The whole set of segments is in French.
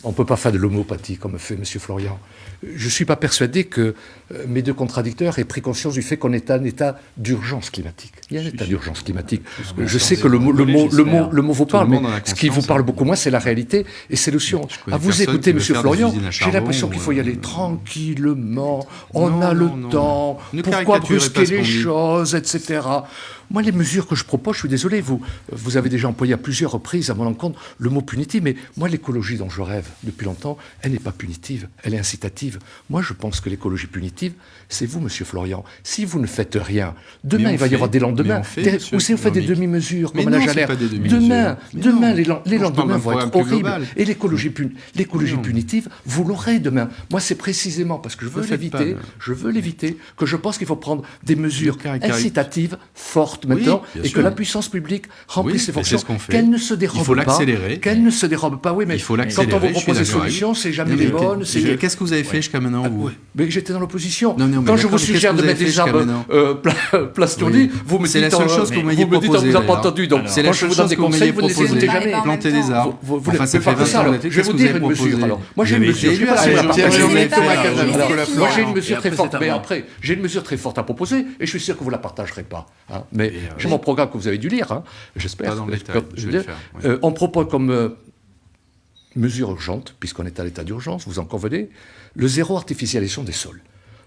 On ne peut pas faire de l'homéopathie comme fait M. Florian. Je ne suis pas persuadé que mes deux contradicteurs aient pris conscience du fait qu'on est en état d'urgence climatique. Il y a un état d'urgence climatique. Je sais que le mot vous parle, mais ce qui vous parle beaucoup moins, c'est la réalité et c'est l'option. À vous écouter, M. Florian, j'ai l'impression qu'il faut y aller tranquillement, on a le temps, pourquoi brusquer les choses, etc. Moi, les mesures que je propose, je suis désolé, vous avez déjà employé à plusieurs reprises à mon encontre le mot punitif, mais moi, l'écologie dont je rêve depuis longtemps, elle n'est pas punitive, elle est incitative. Moi, je pense que l'écologie punitive, c'est vous, Monsieur Florian. Si vous ne faites rien, demain, il va y avoir des lendemains. Ou si vous faites des demi-mesures, comme un Jalère. Demain, les lendemains vont être horribles. Et l'écologie punitive, vous l'aurez demain. Moi, c'est précisément parce que je veux l'éviter, que je pense qu'il faut prendre des mesures incitatives, fortes maintenant, et que la puissance publique remplisse ses fonctions, qu'elle ne se dérobe pas. Oui, mais quand on vous propose des solutions, c'est jamais les bonnes. Qu'est-ce que vous avez fait jusqu'à maintenant Mais j'étais dans l'opposition. Quand je vous suggère de mettre des arbres plastournis, vous me dites... C'est la seule chose que vous m'ayez proposée. On vous a pas entendu. Donc, c'est la seule chose que vous m'ayez proposée. Planter des arbres. Enfin, ça fait 20 ans. Je vais vous dire une mesure. Alors, moi, j'ai une mesure. Moi, j'ai une mesure très forte. Mais après, j'ai une mesure très forte à proposer, et je suis sûr que vous la partagerez pas. Mais j'ai mon programme que vous avez dû lire, j'espère. Pas dans le détail, je vais le faire. On propose comme mesure urgente, puisqu'on est à l'état d'urgence, vous en convenez, le zéro artificialisation des sols,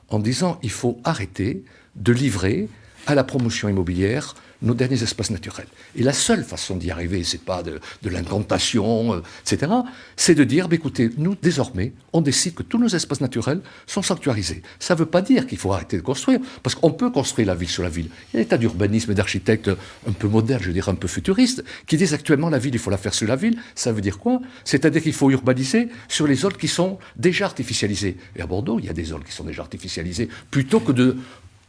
en disant il faut arrêter de livrer à la promotion immobilière nos derniers espaces naturels. Et la seule façon d'y arriver, c'est pas de l'incantation, etc., c'est de dire, écoutez, nous, désormais, on décide que tous nos espaces naturels sont sanctuarisés. Ça ne veut pas dire qu'il faut arrêter de construire, parce qu'on peut construire la ville sur la ville. Il y a des tas d'urbanisme et d'architectes un peu modernes, je dirais un peu futuristes, qui disent actuellement la ville, il faut la faire sur la ville. Ça veut dire quoi? C'est-à-dire qu'il faut urbaniser sur les zones qui sont déjà artificialisées. Et à Bordeaux, il y a des zones qui sont déjà artificialisées, plutôt que de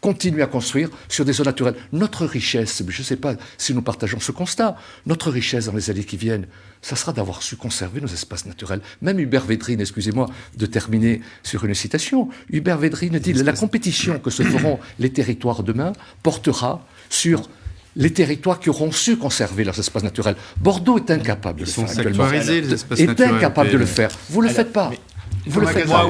continuer à construire sur des zones naturelles. Notre richesse, je ne sais pas si nous partageons ce constat, notre richesse dans les années qui viennent, ça sera d'avoir su conserver nos espaces naturels. Même Hubert Védrine, excusez-moi de terminer sur une citation, Hubert Védrine dit « La compétition que se feront les territoires demain portera sur les territoires qui auront su conserver leurs espaces naturels. » Bordeaux est incapable de le faire actuellement. Les espaces naturels. Est incapable de le faire. Vous ne le faites pas. Vous le faites pas.